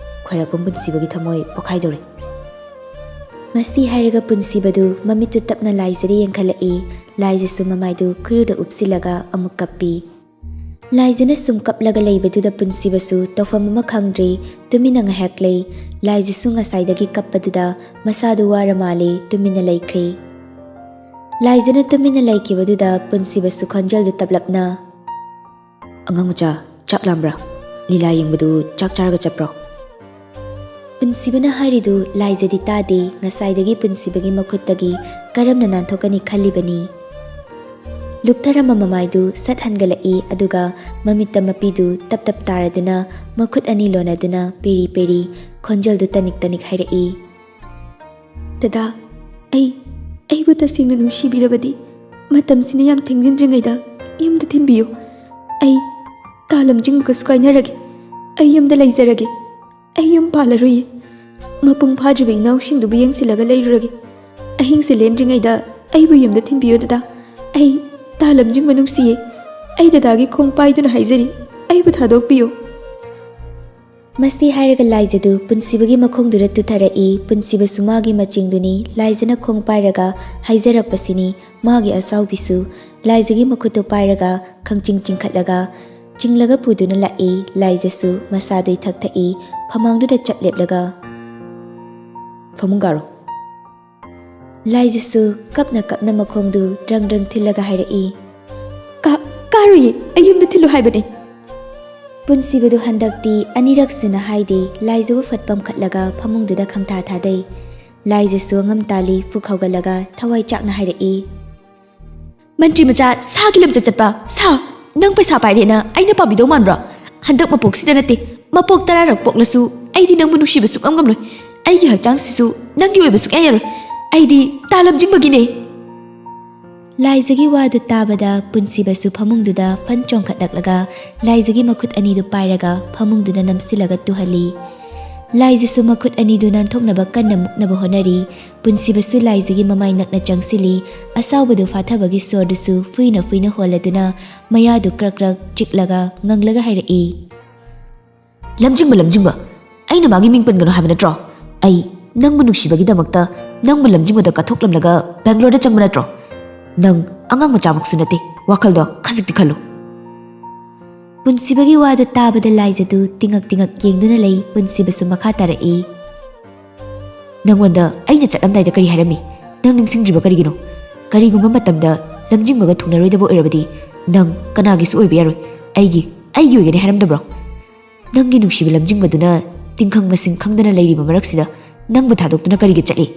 ꯈ꯭ꯋꯥꯏꯔꯥꯛꯄꯝ ꯄꯨꯟꯁꯤꯕꯒꯤ ꯊꯃꯣꯏ ꯄꯣꯈꯥꯏꯗꯧꯔꯦ꯫ ꯃꯁꯤ ꯍꯥꯏꯔꯒ ꯄꯨꯟꯁꯤꯕꯗꯨ ꯃꯃꯤꯠꯇꯨ ꯇꯞꯅ ꯂꯥꯏꯖꯗ ꯌꯦꯡꯈꯠꯂꯛꯏ꯫ ꯂꯥꯏꯖꯁꯨ ꯃꯃꯥꯏꯗꯨ ꯈꯨꯔꯨꯗ ꯎꯞꯁꯤꯜꯂꯒ ꯑꯃꯨꯛ ꯀꯞꯄꯤ꯫ ꯂꯥꯏꯖꯅ ꯁꯨꯝ ꯀꯞꯂꯒ ꯂꯩꯕꯗꯨꯗ ꯄꯨꯟꯁꯤꯕꯁꯨ ꯇꯧꯐꯝ ꯑꯃ ꯈꯪꯗ꯭ꯔꯦ ꯇꯨꯃꯤꯟꯅ ꯉꯥꯏꯍꯥꯛ ꯂꯩ꯫ ꯂꯥꯏꯖꯁꯨ ꯉꯁꯥꯏꯗꯒꯤ ꯀꯞꯄꯗꯨꯗ ꯃꯁꯥꯗꯨ ꯋꯥꯔ ꯃꯥꯜꯂꯦ ꯇꯨꯃꯤꯟꯅ ꯂꯩꯈ꯭ꯔꯦ꯫ ꯂꯥꯏꯖꯅ ꯇꯨꯃꯤꯟꯅ ꯂꯩꯈꯤꯕꯗꯨꯗ ꯄꯨꯟꯁꯤꯕꯁꯨ ꯈꯣꯟꯖꯦꯜꯗꯨ ꯇꯞꯂꯞꯅ "ꯑꯉꯥꯡ ꯃꯆꯥ ꯆꯥꯛ ꯂꯥꯝꯕ꯭ꯔꯥ? ꯂꯤꯂꯥ ꯌꯦꯡꯕꯗꯨ ꯆꯥꯛ ꯆꯥꯔꯒ ꯆꯠꯄ꯭ꯔꯣ?" ꯄꯨꯟꯁꯤꯕꯅ ꯍꯥꯏꯔꯤꯗꯨ ꯂꯥꯏꯖꯗꯤ ꯇꯥꯗꯦ꯫ ꯉꯁꯥꯏꯗꯒꯤ ꯄꯨꯟꯁꯤꯕꯒꯤ ꯃꯈꯨꯠꯇꯒꯤ ꯀꯔꯝꯅ ꯅꯥꯟꯊꯣꯛꯀꯅꯤ ꯈꯜꯂꯤꯕꯅꯤ꯫ ꯂꯨꯞꯊꯔꯝꯕ ꯃꯃꯥꯏꯗꯨ ꯁꯠ ꯍꯟꯒꯠꯂꯛꯏ ꯑꯗꯨꯒ ꯃꯃꯤꯠꯇ ꯃꯄꯤꯗꯨ ꯇꯞ ꯇꯞ ꯇꯥꯔꯗꯨꯅ ꯃꯈꯨꯠ ꯑꯅꯤ ꯂꯣꯟꯅꯗꯨꯅ ꯄꯦꯔꯤ ꯄꯦꯔꯤ ꯈꯣꯟꯖꯦꯜꯗꯨ ꯇꯅꯤꯛ ꯇꯅꯤꯛ ꯍꯥꯏꯔꯛꯏ꯫ "ꯗꯗꯥ, ꯑꯩꯕꯨ ꯇꯁꯦꯡꯅ ꯅꯨꯡꯁꯤꯕꯤꯔꯕꯗꯤ ꯃꯇꯝꯁꯤꯅ ꯌꯥꯝ ꯊꯦꯡꯖꯤꯟꯗ꯭ꯔꯤꯉꯩꯗ ꯌꯨꯝꯗ ꯊꯤꯟꯕꯤꯌꯨ꯫ ꯑꯩ ꯇꯥ ꯂꯝꯖꯤꯡꯕꯒꯁꯨ ꯀꯥꯏꯅꯔꯒꯦ꯫ ꯑꯩ ꯌꯨꯝꯗ ꯂꯩꯖꯔꯒꯦ꯫ ꯑꯩ ꯌꯨꯝ ꯄꯥꯜꯂꯔꯣꯏꯌꯦ꯫ ꯃꯄꯨꯡ ꯐꯥꯗ꯭ꯔꯤꯕ ꯏꯅꯥꯎꯁꯤꯡꯗꯨꯕꯨ ꯌꯦꯡꯁꯤꯜꯂꯒ ꯂꯩꯔꯨꯔꯒꯦ꯫ ꯑꯍꯤꯡꯁꯦ ꯂꯦꯟꯗ꯭ꯔꯤꯉꯩꯗ ꯑꯩꯕꯨ ꯌꯨꯝꯗ ꯊꯤꯟꯕꯤꯌꯨ ꯗꯗꯥ꯫ ꯑꯩ ꯇꯥ ꯂꯝꯖꯤꯡꯕ ꯅꯨꯡꯁꯤꯌꯦ꯫ ꯑꯩ ꯗꯗꯥꯒꯤ ꯈꯣꯡ ꯄꯥꯏꯗꯨꯅ ꯍꯥꯏꯖꯔꯤ, ꯑꯩꯕꯨ ꯊꯥꯗꯣꯛꯄꯤꯌꯨ." ꯃꯁꯤ ꯍꯥꯏꯔꯒ ꯂꯥꯏꯖꯗꯨ ꯄꯨꯟꯁꯤꯕꯒꯤ ꯃꯈꯣꯡꯗꯨꯗ ꯇꯨꯊꯔꯛꯏ꯫ ꯄꯨꯟꯁꯤꯕꯁꯨ ꯃꯥꯒꯤ ꯃꯆꯤꯡꯗꯨꯅꯤ ꯂꯥꯏꯖꯅ ꯈꯣꯡ ꯄꯥꯏꯔꯒ ꯍꯥꯏꯖꯔꯛꯄꯁꯤꯅꯤ ꯃꯥꯒꯤ ꯑꯁꯥꯎꯕꯤꯁꯨ꯫ ꯂꯥꯏꯖꯒꯤ ꯃꯈꯨꯠꯇꯨ ꯄꯥꯏꯔꯒ ꯈꯪꯆꯤꯡ ꯆꯤꯡꯈꯠꯂꯒ ꯆꯤꯡꯂꯒ ꯄꯨꯗꯨꯅ ꯂꯥꯛꯏ꯫ ꯂꯥꯏꯖꯁꯨ ꯃꯁꯥꯗꯨ ꯏꯊꯛ ꯊꯛꯏ ꯐꯃꯥꯡꯗꯨꯗ ꯆꯞ ꯂꯦꯞꯂꯒ "ꯐꯃꯨꯡ ꯀꯥꯔꯣ." ꯂꯥꯏꯖꯁꯨ ꯀꯞꯅ ꯀꯞꯅ ꯃꯈꯣꯡꯗꯨ ꯗ꯭ꯔꯪ ꯗ꯭ꯔꯪ ꯊꯤꯜꯂꯒ ꯍꯥꯏꯔꯛꯏ, "ꯀꯥꯔꯣꯏꯌꯦ, ꯑꯩ ꯌꯨꯝꯗ ꯊꯤꯜꯂꯨ ꯍꯥꯏꯕꯅꯦ." ꯄꯨꯟꯁꯤꯕꯗꯨ ꯍꯟꯗꯛꯇꯤ ꯑꯅꯤꯔꯛ ꯁꯨꯅ ꯍꯥꯏꯗꯦ꯫ ꯂꯥꯏꯖꯕꯨ ꯐꯠ ꯄꯝꯈꯠꯂꯒ ꯐꯃꯨꯡꯗꯨꯗ ꯈꯪꯊꯥ ꯊꯥꯗꯩ꯫ ꯂꯥꯏꯖꯁꯨ ꯑꯉꯝ ꯇꯥꯜꯂꯤ ꯄꯨꯛ ꯍꯧꯒꯠꯂꯒ ꯊꯋꯥꯏ ꯆꯥꯛꯅ ꯍꯥꯏꯔꯛꯏ, "ꯃꯟꯇ꯭ꯔꯤ ꯃꯆꯥ ꯁꯥꯒꯤ ꯂꯝꯆꯠ ꯆꯠꯄ ꯁꯥ, ꯅꯪ ꯄꯩꯁꯥ ꯄꯥꯏꯔꯦꯅ ꯑꯩꯅ ꯄꯥꯝꯕꯤꯗꯧ ꯃꯥꯟꯕ꯭ꯔꯣ? ꯍꯟꯗꯛ ꯃꯄꯣꯛꯁꯤꯗ ꯅꯠꯇꯦ, ꯃꯄꯣꯛ 10ꯔꯛ ꯄꯣꯛꯂꯁꯨ ꯑꯩꯗꯤ ꯅꯪꯕꯨ ꯅꯨꯡꯁꯤꯕ ꯁꯨꯛꯉꯝ ꯉꯝꯂꯣꯏ꯫ ꯑꯩꯒꯤ ꯍꯛꯆꯥꯡꯁꯤꯁꯨ ꯅꯪꯒꯤ ꯑꯣꯏꯕ ꯁꯨꯛꯌꯥ ꯌꯥꯔꯣꯏ꯫ ꯑꯩꯗꯤ ꯇꯥ ꯂꯝꯖꯤꯡꯕꯒꯤꯅꯦ." ꯂꯥꯏꯖꯒꯤ ꯋꯥꯗꯨ ꯇꯥꯕꯗ ꯄꯨꯟꯁꯤꯕꯁꯨ ꯐꯃꯨꯡꯗꯨꯗ ꯐꯟ ꯆꯣꯡꯈꯠꯂꯛꯂꯒ ꯂꯥꯏꯖꯒꯤ ꯃꯈꯨꯠ ꯑꯅꯤꯗꯨ ꯄꯥꯏꯔꯒ ꯐꯃꯨꯡꯗꯨꯗ ꯅꯝꯁꯤꯜꯂꯒ ꯇꯨꯍꯜꯂꯤ꯫ ꯂꯥꯏꯖꯁꯨ ꯃꯈꯨꯠ ꯑꯅꯤꯗꯨ ꯅꯥꯟꯊꯣꯛꯅꯕ ꯀꯟꯅ ꯃꯨꯛꯅꯕ ꯍꯣꯠꯅꯔꯤ꯫ ꯄꯨꯟꯁꯤꯕꯁꯨ ꯂꯥꯏꯖꯒꯤ ꯃꯃꯥꯏ ꯅꯛꯅ ꯆꯪꯁꯤꯜꯂꯤ꯫ ꯑꯁꯥꯎꯕꯗꯨ ꯐꯥꯊꯕꯒꯤ ꯁꯣꯔꯗꯨꯁꯨ ꯐꯨꯏꯅ ꯐꯨꯏꯅ ꯍꯣꯜꯂꯗꯨꯅ ꯃꯌꯥꯗꯨ ꯀ꯭ꯔꯛ ꯀ꯭ꯔꯛ ꯆꯤꯛꯂꯒ ꯉꯪꯂꯒ ꯍꯥꯏꯔꯛꯏ, "ꯂꯝꯖꯤꯡꯕ, ꯑꯩꯅ ꯃꯥꯒꯤ ꯃꯤꯡ ꯄꯟꯒꯅꯨ ꯍꯥꯏꯕ ꯅꯠꯇ꯭ꯔꯣ? ꯑꯩ ꯅꯪꯕꯨ ꯅꯨꯡꯁꯤꯕꯒꯤꯗꯃꯛꯇ ꯅꯪꯕꯨ ꯂꯝꯖꯤꯡꯕꯗ ꯀꯠꯊꯣꯛꯂꯝꯂꯒ ꯕꯦꯡꯒ꯭ꯂꯣꯔꯗ ꯆꯪꯕ ꯅꯠꯇ꯭ꯔꯣ? ꯅꯪ ꯑꯉꯥꯡ ꯃꯆꯥꯃꯛꯁꯨ ꯅꯠꯇꯦ, ꯋꯥꯈꯜꯗꯣ ꯈꯖꯤꯛꯇꯤ ꯈꯜꯂꯨ." ꯄꯨꯟꯁꯤꯕꯒꯤ ꯋꯥꯗꯨ ꯇꯥꯕꯗ ꯂꯥꯏꯖꯗꯨ ꯇꯤꯉꯛ ꯇꯤꯉꯛ ꯌꯦꯡꯗꯨꯅ ꯂꯩ꯫ ꯄꯨꯟꯁꯤꯕꯁꯨ ꯃꯈꯥ ꯇꯥꯔꯛꯏ, "ꯅꯪꯉꯣꯟꯗ ꯑꯩꯅ ꯆꯠꯂꯝꯗꯥꯏꯗ ꯀꯔꯤ ꯍꯥꯏꯔꯝꯃꯤ? ꯅꯪ ꯅꯤꯡꯁꯤꯡꯗ꯭ꯔꯤꯕ ꯀꯔꯤꯒꯤꯅꯣ? ꯀꯔꯤꯒꯨꯝꯕ ꯃꯇꯝꯗ ꯂꯝꯖꯤꯡꯕꯒ ꯊꯨꯡꯅꯔꯣꯏꯗꯕ ꯑꯣꯏꯔꯕꯗꯤ ꯅꯪ ꯀꯅꯥꯒꯤꯁꯨ ꯑꯣꯏꯕ ꯌꯥꯔꯣꯏ, ꯑꯩꯒꯤ ꯑꯣꯏꯒꯅꯤ ꯍꯥꯏꯔꯝꯗꯕ꯭ꯔꯣ? ꯅꯪꯒꯤ ꯅꯨꯡꯁꯤꯕ ꯂꯝꯖꯤꯡꯕꯗꯨꯅ ꯇꯤꯡꯈꯪ ꯃꯁꯤꯡ ꯈꯪꯗꯅ ꯂꯩꯔꯤꯕ ꯃꯔꯛꯁꯤꯗ ꯅꯪꯕꯨ ꯊꯥꯗꯣꯛꯇꯨꯅ ꯀꯔꯤꯒꯤ ꯆꯠꯂꯤ?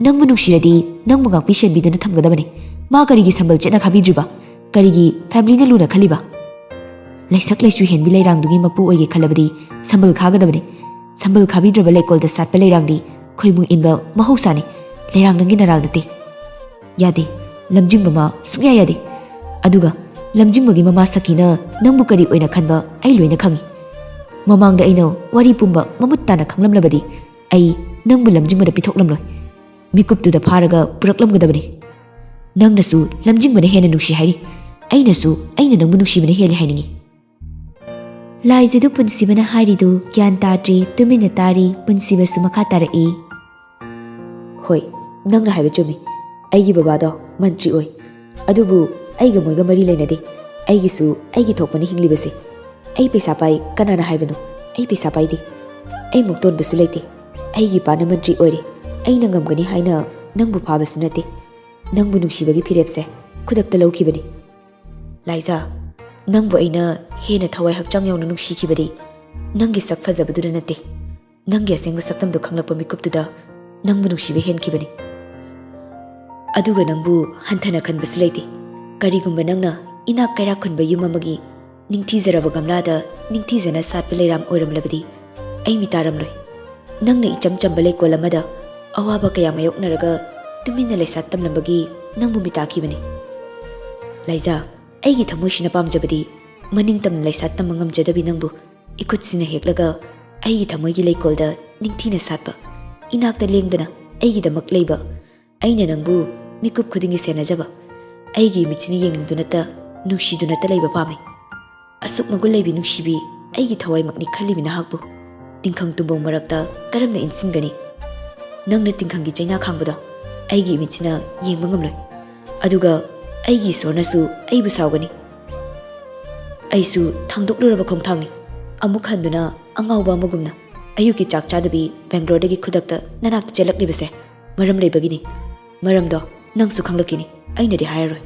ꯅꯪꯕꯨ ꯅꯨꯡꯁꯤꯔꯗꯤ ꯅꯪꯕు ꯉꯥꯛꯄꯤ ꯁꯦꯟꯕꯤꯗꯨꯅ ꯊꯝꯒꯗꯕꯅꯤ꯫ ꯃꯥ ꯀꯔꯤꯒꯤ ꯁꯝꯕꯜ ꯆꯦꯠꯅ ꯈꯥꯕꯤꯗ꯭ꯔꯤꯕ? ꯀꯔꯤꯒꯤ ꯐꯦꯃꯤꯂꯤꯅ ꯂꯨꯅ ꯈꯜꯂꯤꯕ? ꯂꯩꯁꯛ ꯂꯩꯆꯨ ꯍꯦꯟꯕꯤ ꯂꯩꯔꯥꯡꯗꯨꯒꯤ ꯃꯄꯨ ꯑꯣꯏꯒꯦ ꯈꯜꯂꯕꯗꯤ ꯁꯝꯕꯜ ꯈꯥꯒꯗꯕꯅꯤ꯫ ꯁꯝꯕꯜ ꯈꯥꯕꯤꯗ꯭ꯔꯕ ꯂꯩꯀꯣꯜꯗ ꯁꯥꯠꯄ ꯂꯩꯔꯥꯡꯗꯤ ꯈꯣꯏꯃꯨ ꯏꯟꯕ ꯃꯍꯧꯁꯥꯅꯤ, ꯂꯩꯔꯥꯡ ꯅꯪꯒꯤ ꯅꯔꯥꯜ ꯅꯠꯇꯦ꯫ ꯌꯥꯗꯦ, ꯂꯝꯖꯤꯡꯕ ꯃꯥ ꯁꯨꯡꯌꯥ ꯌꯥꯗꯦ꯫ ꯑꯗꯨꯒ ꯂꯝꯖꯤꯡꯕꯒꯤ ꯃꯃꯥ ꯁꯈꯤꯅ ꯅꯪꯕꯨ ꯀꯔꯤ ꯑꯣꯏꯅ ꯈꯟꯕ ꯑꯩ ꯂꯣꯏꯅ ꯈꯪꯏ꯫ ꯃꯃꯥꯡꯗ ꯑꯩꯅ ꯋꯥꯔꯤ ꯄꯨꯝꯕ ꯃꯃꯨꯠ ꯇꯥꯅ ꯈꯪꯂꯝꯂꯕꯗꯤ ꯑꯩ ꯅꯪꯕꯨ ꯂꯝꯖꯤꯡꯕꯗ ꯄꯤꯊꯣꯛꯂꯝꯂꯣꯏ, ꯃꯤꯀꯨꯞꯇꯨꯗ ꯐꯥꯔꯒ ꯄꯨꯔꯛꯂꯝꯒꯗꯕꯅꯤ꯫ ꯅꯪꯅꯁꯨ ꯂꯝꯖꯤꯡꯕꯅ ꯍꯦꯟꯅ ꯅꯨꯡꯁꯤ ꯍꯥꯏꯔꯤ, ꯑꯩꯅ ꯅꯪꯕꯨ ꯅꯨꯡꯁꯤꯕꯅ ꯍꯦꯜꯂꯤ ꯍꯥꯏꯅꯤꯡꯉꯤ." ꯂꯥꯏꯖꯗꯨ ꯄꯨꯟꯁꯤꯕꯅ ꯍꯥꯏꯔꯤꯗꯨ ꯒ꯭ꯌꯥꯟ ꯇꯥꯗ꯭ꯔꯤ ꯇꯨꯃꯤꯟꯅ ꯇꯥꯔꯤ꯫ ꯄꯨꯟꯁꯤꯕꯁꯨ ꯃꯈꯥ ꯇꯥꯔꯛꯏ, "ꯍꯣꯏ, ꯅꯪꯅ ꯍꯥꯏꯕ ꯆꯨꯝꯃꯤ꯫ ꯑꯩꯒꯤ ꯕꯕꯥꯗꯣ ꯃꯟꯇ꯭ꯔꯤ ꯑꯣꯏ, ꯑꯗꯨꯕꯨ ꯑꯩꯒ ꯃꯣꯏꯒ ꯃꯔꯤ ꯂꯩꯅꯗꯦ꯫ ꯑꯩꯒꯤꯁꯨ ꯑꯩꯒꯤ ꯊꯣꯛꯄꯅꯤ ꯍꯤꯡꯂꯤꯕꯁꯦ꯫ ꯑꯩ ꯄꯩꯁా ꯄꯥꯏ ꯀꯅꯥꯅ ꯍꯥꯏꯕꯅꯣ? ꯑꯩ ꯄꯩꯁా ꯄꯥꯏꯗꯦ꯫ ꯑꯩ ꯃꯨꯛꯇꯣꯟꯕꯁꯨ ꯂꯩꯇꯦ꯫ ꯑꯩꯒꯤ ꯏꯄꯥꯅ ꯃꯟꯇ꯭ꯔꯤ ꯑꯣꯏꯔꯦ, ꯑꯩꯅ ꯉꯝꯒꯅꯤ ꯍꯥꯏꯅ ꯅꯪꯕꯨ ꯐꯥꯕꯁꯨ ꯅꯠꯇꯦ꯫ ꯅꯪꯕꯨ ꯅꯨꯡꯁꯤꯕꯒꯤ ꯐꯤꯔꯦꯞꯁꯦ ꯈꯨꯗꯛꯇ ꯂꯧꯈꯤꯕꯅꯤ꯫ ꯂꯥꯏꯖꯥ, ꯅꯪꯕꯨ ꯑꯩꯅ ꯍꯦꯟꯅ ꯊꯋꯥꯏ ꯍꯛꯆꯥꯡ ꯌꯥꯎꯅ ꯅꯨꯡꯁꯤꯈꯤꯕꯗꯤ ꯅꯪꯒꯤ ꯁꯛ ꯐꯖꯕꯗꯨꯗ ꯅꯠꯇꯦ, ꯅꯪꯒꯤ ꯑꯁꯦꯡꯕ ꯁꯛꯇꯝꯗꯨ ꯈꯪꯂꯛꯄ ꯃꯤꯀꯨꯞꯇꯨꯗ ꯅꯪꯕꯨ ꯅꯨꯡꯁꯤꯕ ꯍꯦꯟꯈꯤꯕꯅꯤ꯫ ꯑꯗꯨꯒ ꯅꯪꯕꯨ ꯍꯟꯊꯅ ꯈꯟꯕꯁꯨ ꯂꯩꯇꯦ꯫ ꯀꯔꯤꯒꯨꯝꯕ ꯅꯪꯅ ꯏꯅꯥꯛ ꯀꯩꯔꯥꯛ ꯈꯨꯟꯕ ꯌꯨꯝ ꯑꯃꯒꯤ ꯅꯤꯡꯊꯤꯖꯔꯕ ꯒꯝꯂꯥꯗ ꯅꯤꯡꯊꯤꯖꯅ ꯁꯥꯠꯄ ꯂꯩꯔꯥꯝ ꯑꯣꯏꯔꯝꯂꯕꯗꯤ ꯑꯩ ꯃꯤꯇꯥꯔꯝꯂꯣꯏ꯫ ꯅꯪꯅ ꯏꯆꯝ ꯆꯝꯕ ꯂꯩꯀꯣꯜ ꯑꯃꯗ ꯑꯋꯥꯕ ꯀꯌꯥ ꯃꯥꯌꯣꯛꯅꯔꯒ ꯇꯨꯃꯤꯟꯅ ꯂꯩꯁꯥꯠ ꯇꯝꯂꯝꯕꯒꯤ ꯅꯪꯕꯨ ꯃꯤꯇꯥꯈꯤꯕꯅꯤ꯫ ꯂꯥꯏꯖꯥ, ꯑꯩꯒꯤ ꯊꯃꯣꯏꯁꯤꯅ ꯄꯥꯝꯖꯕꯗꯤ ꯃꯅꯤꯡꯇꯝꯅ ꯂꯩꯁꯥꯠ ꯇꯝꯕ ꯉꯝꯖꯗꯕꯤ ꯅꯪꯕꯨ ꯏꯈꯨꯠꯁꯤꯅ ꯍꯦꯛꯂꯒ ꯑꯩꯒꯤ ꯊꯃꯣꯏꯒꯤ ꯂꯩꯀꯣꯜꯗ ꯅꯤꯡꯊꯤꯅ ꯁꯥꯠꯄ, ꯏꯅꯥꯛꯇ ꯂꯦꯡꯗꯅ ꯑꯩꯒꯤꯗꯃꯛ ꯂꯩꯕ, ꯑꯩꯅ ꯅꯪꯕꯨ ꯃꯤꯀꯨꯞ ꯈꯨꯗꯤꯡꯒꯤ ꯁꯦꯟꯅꯖꯕ, ꯑꯩꯒꯤ ꯃꯤꯠꯁꯤꯅ ꯌꯦꯡꯅꯤꯡꯗꯨꯅꯇ ꯅꯨꯡꯁꯤꯗꯨꯅꯇ ꯂꯩꯕ ꯄꯥꯝꯃꯤ꯫ ꯑꯁꯨꯛ ꯃꯒꯨꯟ ꯂꯩꯕꯤ ꯅꯨꯡꯁꯤꯕꯤ ꯑꯩꯒꯤ ꯊꯋꯥꯏꯃꯛꯅꯤ ꯈꯜꯂꯤꯕꯤ ꯅꯍꯥꯛꯄꯨ ꯇꯤꯡꯈꯪ ꯇꯨꯝꯕꯧ ꯃꯔꯛꯇ ꯀꯔꯝꯅ ꯏꯟꯁꯤꯟꯒꯅꯤ? ꯅꯪꯅ ꯇꯤꯡꯈꯪꯒꯤ ꯆꯩꯅꯥ ꯈꯥꯡꯕꯗꯣ ꯑꯩꯒꯤ ꯏꯃꯤꯠꯁꯤꯅ ꯌꯦꯡꯕ ꯉꯝꯂꯣꯏ, ꯑꯗꯨꯒ ꯑꯩꯒꯤ ꯏꯁꯣꯔꯅꯁꯨ ꯑꯩꯕꯨ ꯁꯥꯎꯒꯅꯤ꯫ ꯑꯩꯁꯨ ꯊꯥꯡꯗꯣꯛꯂꯨꯔꯕ ꯈꯣꯡꯊꯥꯡꯅꯤ, ꯑꯃꯨꯛ ꯍꯟꯗꯨꯅ ꯑꯉꯥꯎꯕ ꯑꯃꯒꯨꯝꯅ ꯑꯌꯨꯛꯀꯤ ꯆꯥꯛ ꯆꯥꯗꯕꯤ ꯕꯦꯡꯒ꯭ꯂꯣꯔꯗꯒꯤ ꯈꯨꯗꯛꯇ ꯅꯅꯥꯛꯇ ꯆꯦꯜꯂꯛꯂꯤꯕꯁꯦ ꯃꯔꯝ ꯂꯩꯕꯒꯤꯅꯤ꯫ ꯃꯔꯝꯗꯣ ꯅꯪꯁꯨ ꯈꯪꯂꯛꯈꯤꯅꯤ, ꯑꯩꯅꯗꯤ ꯍꯥꯏꯔꯔꯣꯏ꯫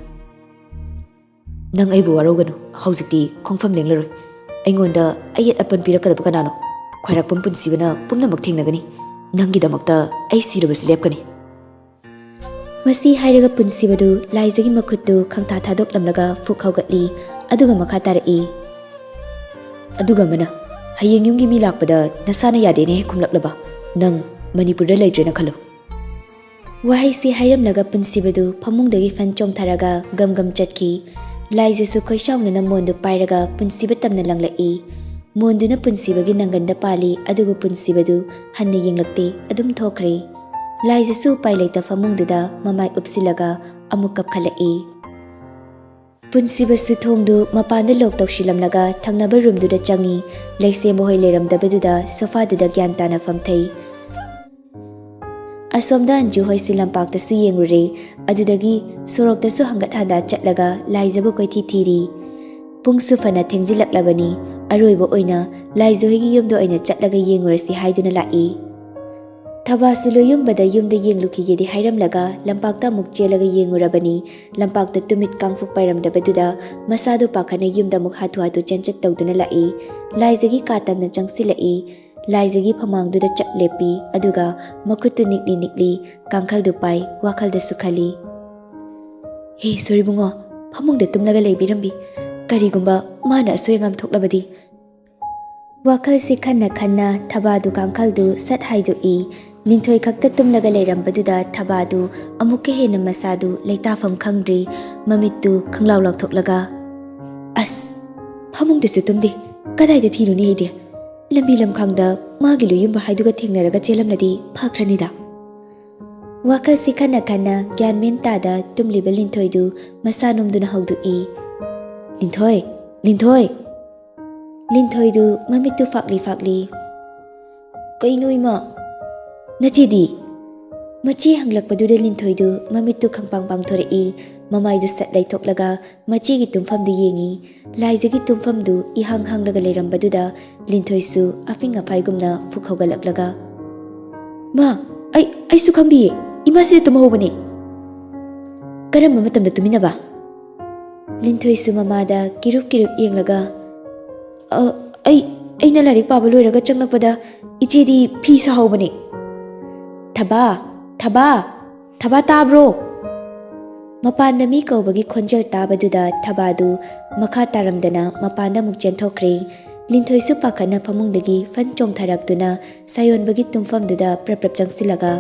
ꯅꯪ ꯑꯩꯕꯨ ꯋꯥꯔꯧꯒꯅꯨ, ꯍꯧꯖꯤꯛꯇꯤ ꯈꯣꯡꯐꯝ ꯂꯦꯡꯂꯔꯣꯏ꯫ ꯑꯩꯉꯣꯟꯗ ꯑꯌꯦꯠ ꯑꯄꯟ ꯄꯤꯔꯛꯀꯗꯕ ꯀꯅꯥꯅꯣ? ꯈ꯭ꯋꯥꯏꯔꯥꯛꯄꯝ ꯄꯨꯟꯁꯤꯕꯅ ꯄꯨꯝꯅꯃꯛ ꯊꯦꯡꯅꯒꯅꯤ, ꯅꯪꯒꯤꯗꯃꯛꯇ ꯑꯩ ꯁꯤꯔꯕꯁꯨ ꯂꯦꯞꯀꯅꯤ꯫ ꯃꯁꯤ ꯍꯥꯏꯔꯒ ꯄꯨꯟꯁꯤꯕꯗꯨ ꯂꯥꯏꯖꯒꯤ ꯃꯈꯨꯠꯇꯨ ꯈꯪꯊꯥ ꯊꯥꯗꯣꯛꯂꯝꯂꯒ ꯐꯨꯛ ꯍꯧꯒꯠꯂꯤ, ꯑꯗꯨꯒ ꯃꯈꯥ ꯇꯥꯔꯛꯏ꯫ ꯑꯗꯨꯒ ꯑꯃꯅ, ꯍꯌꯦꯡ ꯌꯨꯝꯒꯤ ꯃꯤ ꯂꯥꯛꯄꯗ ꯅꯁꯥꯅ ꯌꯥꯗꯦꯅ ꯍꯦꯛ ꯈꯨꯝꯂꯛꯂꯕ ꯅꯪ ꯃꯅꯤꯄꯨꯔꯗ ꯂꯩꯇ꯭ꯔꯦꯅ ꯈꯜꯂꯨ꯫ ꯋꯥꯍꯩꯁꯤ ꯍꯥꯏꯔꯝꯂꯒ ꯄꯨꯟꯁꯤꯕꯗꯨ ꯐꯃꯨꯡꯗꯒꯤ ꯐꯟ ꯆꯣꯡꯊꯔꯒ ꯒꯝ ꯒꯝ ꯆꯠꯈꯤ꯫ ꯂꯥꯏꯖꯁꯨ ꯈꯣꯏꯁꯥꯎꯅꯅ ꯃꯣꯟꯗꯨ ꯄꯥꯏꯔꯒ ꯄꯨꯟꯁꯤꯕ ꯇꯝꯅ ꯂꯪꯂꯛꯏ꯫ ꯃꯣꯟꯗꯨꯅ ꯄꯨꯟꯁꯤꯕꯒꯤ ꯅꯪꯒꯟꯗ ꯄꯥꯜꯂꯤ, ꯑꯗꯨꯕꯨ ꯄꯨꯟꯁꯤꯕꯗꯨ ꯍꯟꯅ ꯌꯦꯡꯂꯛꯇꯦ, ꯑꯗꯨꯝ ꯊꯣꯛꯈ꯭ꯔꯦ꯫ ꯂꯥꯏꯖꯁꯨ ꯎꯄꯥꯏ ꯂꯩꯇ ꯐꯃꯨꯡꯗꯨꯗ ꯃꯃꯥꯏ ꯎꯞꯁꯤꯜꯂꯒ ꯑꯃꯨꯛ ꯀꯞꯈꯠꯂꯛꯏ꯫ ꯄꯨꯟꯁꯤꯕꯁꯨ ꯊꯣꯡꯗꯨ ꯃꯄꯥꯟꯗ ꯂꯣꯛ ꯇꯧꯁꯤꯜꯂꯝꯂꯒ ꯊꯪꯅꯕ ꯔꯨꯝꯗꯨꯗ ꯆꯪꯉꯤ꯫ ꯂꯩꯁꯦꯝꯕ ꯍꯣꯏ ꯂꯩꯔꯝꯗꯕꯗꯨꯗ ꯁꯣꯐꯥꯗꯨꯗ ꯒ꯭ꯌꯥꯟ ꯇꯥꯅ ꯐꯝꯊꯩ꯫ ꯑꯁꯣꯝꯗ ꯑꯟꯖꯨ ꯍꯣꯏꯁꯨ ꯂꯝꯄꯥꯛꯇꯁꯨ ꯌꯦꯡꯂꯨꯔꯦ, ꯑꯗꯨꯗꯒꯤ ꯁꯣꯔꯣꯛꯇꯁꯨ ꯍꯪꯒꯠ ꯍꯟꯗꯥ ꯆꯠꯂꯒ ꯂꯥꯏꯖꯕꯨ ꯀꯣꯏꯊꯤ ꯊꯤꯔꯤ꯫ ꯄꯨꯡꯁꯨ ꯐꯅ ꯊꯦꯡꯖꯤꯜꯂꯛꯂꯕꯅꯤ꯫ ꯑꯔꯣꯏꯕ ꯑꯣꯏꯅ ꯂꯥꯏꯖ ꯍꯣꯏꯒꯤ ꯌꯨꯝꯗ ꯑꯣꯏꯅ ꯆꯠꯂꯒ ꯌꯦꯡꯉꯨꯔꯁꯤ ꯍꯥꯏꯗꯨꯅ ꯂꯥꯛꯏ꯫ ꯊꯕꯥꯁꯨ ꯂꯣꯌꯨꯝꯕꯗ ꯌꯨꯝꯗ ꯌꯦꯡꯂꯨꯈꯤꯒꯦꯗꯤ ꯍꯥꯏꯔꯝꯂꯒ ꯂꯝꯄꯥꯛꯇ ꯑꯃꯨꯛ ꯆꯦꯜꯂꯒ ꯌꯦꯡꯉꯨꯔꯕꯅꯤ꯫ ꯂꯝꯄꯥꯛꯇ ꯇꯨꯃꯤꯠ ꯀꯥꯡꯐꯨꯛ ꯄꯥꯏꯔꯝꯗꯕꯗꯨꯗ ꯃꯁꯥꯗꯨ ꯄꯥꯈꯠꯅ ꯌꯨꯝꯗ ꯑꯃꯨꯛ ꯍꯥꯊꯨ ꯍꯥꯊꯨ ꯆꯦꯟꯆꯠ ꯇꯧꯗꯨꯅ ꯂꯥꯛꯏ꯫ ꯂꯥꯏꯖꯒꯤ ꯀꯥ ꯇꯝꯅ ꯆꯪꯁꯤꯜꯂꯛꯏ꯫ ꯂꯥꯏꯖꯒꯤ ꯐꯃꯥꯡꯗꯨꯗ ꯆꯞ ꯂꯦꯞꯄꯤ, ꯑꯗꯨꯒ ꯃꯈꯨꯠꯇꯨ ꯅꯤꯛꯂꯤ ꯅꯤꯛꯂꯤ ꯀꯥꯡꯈꯜꯗꯨ ꯄꯥꯏ, ꯋꯥꯈꯜꯗꯁꯨ ꯈꯜꯂꯤ꯫ ꯍꯦ ꯁꯣꯔꯤꯕꯨꯡꯉꯣ, ꯐꯃꯨꯡꯗ ꯇꯨꯝꯂꯒ ꯂꯩꯕꯤꯔꯝꯕꯤ, ꯀꯔꯤꯒꯨꯝꯕ ꯃꯥꯅ ꯑꯁꯣꯏ ꯑꯉꯥꯝ ꯊꯣꯛꯂꯕꯗꯤ? ꯋꯥꯈꯜꯁꯤ ꯈꯟꯅ ꯈꯟꯅ ꯊꯕꯥꯗꯨ ꯀꯥꯡꯈꯜꯗꯨ ꯁꯠ ꯍꯥꯏꯗꯣꯛꯏ꯫ ꯂꯤꯟꯊꯣꯏ ꯈꯛꯇ ꯇꯨꯝꯂꯒ ꯂꯩꯔꯝꯕꯗꯨꯗ ꯊꯕꯥꯗꯨ ꯑꯃꯨꯛꯀ ꯍꯦꯟꯅ ꯃꯁꯥꯗꯨ ꯂꯩꯇꯥꯐꯝ ꯈꯪꯗ꯭ꯔꯤ꯫ ꯃꯃꯤꯠꯇꯨ ꯈꯪꯂꯥꯎ ꯂꯥꯎꯊꯣꯛꯂꯒ, ꯑꯁ, ꯐꯃꯨꯡꯗꯁꯨ ꯇꯨꯝꯗꯦ, ꯀꯗꯥꯏꯗ ꯊꯤꯔꯨꯅꯤ ꯑꯩꯗꯤ? ꯂꯝꯕꯤ ꯂꯝꯈꯥꯡꯗ ꯃꯥꯒꯤ ꯂꯨꯌꯨꯝꯕ ꯍꯥꯏꯗꯨꯒ ꯊꯦꯡꯅꯔꯒ ꯆꯦꯜꯂꯝꯂꯗꯤ ꯐꯈ꯭ꯔꯅꯤꯗ꯫ ꯋꯥꯈꯜꯁꯤ ꯈꯟꯅ ꯈꯟꯅ ꯒ꯭ꯌꯥꯟ ꯃꯦꯟ ꯇꯥꯗ ꯇꯨꯝꯂꯤꯕ ꯂꯤꯟꯊꯣꯏꯗꯨ ꯃꯁꯥ ꯅꯣꯝꯗꯨꯅ ꯍꯧꯗꯣꯛꯏ꯫ ꯂꯤꯟꯊꯣꯏ, ꯂꯤꯟꯊꯣꯏ! ꯂꯤꯟꯊꯣꯏꯗꯨ ꯃꯃꯤꯠꯇꯨ ꯐꯥꯛꯂꯤ ꯐꯥꯛꯂꯤ꯫ ꯀꯩꯅꯣ ꯏꯃꯥ? ꯅꯆꯦꯗꯤ? ꯃꯆꯦ ꯍꯪꯂꯛꯄꯗꯨꯗ ꯂꯤꯟꯊꯣꯏꯗꯨ ꯃꯃꯤꯠꯇꯨ ꯈꯪꯄꯥꯡ ꯄꯥꯡꯊꯣꯔꯛꯏ꯫ ꯃꯃꯥꯏꯗꯨ ꯁꯠ ꯂꯩꯊꯣꯛꯂꯒ ꯃꯆꯦꯒꯤ ꯇꯨꯝꯐꯝꯗꯨ ꯌꯦꯡꯉꯤ꯫ ꯂꯥꯏꯖꯒꯤ ꯇꯨꯝꯐꯝꯗꯨ ꯏꯍꯥꯡ ꯍꯥꯡꯂꯒ ꯂꯩꯔꯝꯕꯗꯨꯗ ꯂꯤꯟꯊꯣꯏꯁꯨ ꯑꯐꯤꯡ ꯑꯐꯥꯏꯒꯨꯝꯅ ꯐꯨꯛ ꯍꯧꯒꯠꯂꯛꯂꯒ, ꯃꯥ, ꯑꯩꯁꯨ ꯈꯪꯗꯤꯌꯦ, ꯏꯃꯥꯁꯤꯗ ꯇꯨꯝꯍꯧꯕꯅꯦ꯫ ꯀꯔꯝꯕ ꯃꯇꯝꯗ ꯇꯨꯃꯤꯟꯅꯕ? ꯂꯤꯟꯊꯣꯏꯁꯨ ꯃꯃꯥꯗ ꯀꯤꯔꯨꯞ ꯀꯤꯔꯨꯞ ꯌꯦꯡꯂꯒ, ꯑꯩꯅ ꯂꯥꯏꯔꯤꯛ ꯄꯥꯕ ꯂꯣꯏꯔꯒ ꯆꯪꯂꯛꯄꯗ ꯏꯆꯦꯗꯤ ꯐꯤ ꯁꯥꯍꯧꯕꯅꯦ꯫ ꯊꯕꯥ, ꯊꯕꯥ, ꯊꯕꯥ ꯇꯥꯕ꯭ꯔꯣ? ꯃꯄꯥꯟꯗ ꯃꯤ ꯀꯧꯕꯒꯤ ꯈꯣꯟꯖꯦꯜ ꯇꯥꯕꯗꯨꯗ ꯊꯕꯥꯗꯨ ꯃꯈꯥ ꯇꯥꯔꯝꯗꯅ ꯃꯄꯥꯟꯗ ꯑꯃꯨꯛ ꯆꯦꯟꯊꯣꯛꯈ꯭ꯔꯦ꯫ ꯂꯤꯟꯊꯣꯏꯁꯨ ꯄꯥꯈꯠꯅ ꯐꯃꯨꯡꯗꯒꯤ ꯐꯟ ꯆꯣꯡꯊꯔꯛꯇꯨꯅ ꯁꯥꯌꯣꯟꯕꯒꯤ ꯇꯨꯝꯐꯝꯗꯨꯗ ꯄ꯭ꯔꯞ ꯄ꯭ꯔꯞ ꯆꯪꯁꯤꯜꯂꯒ,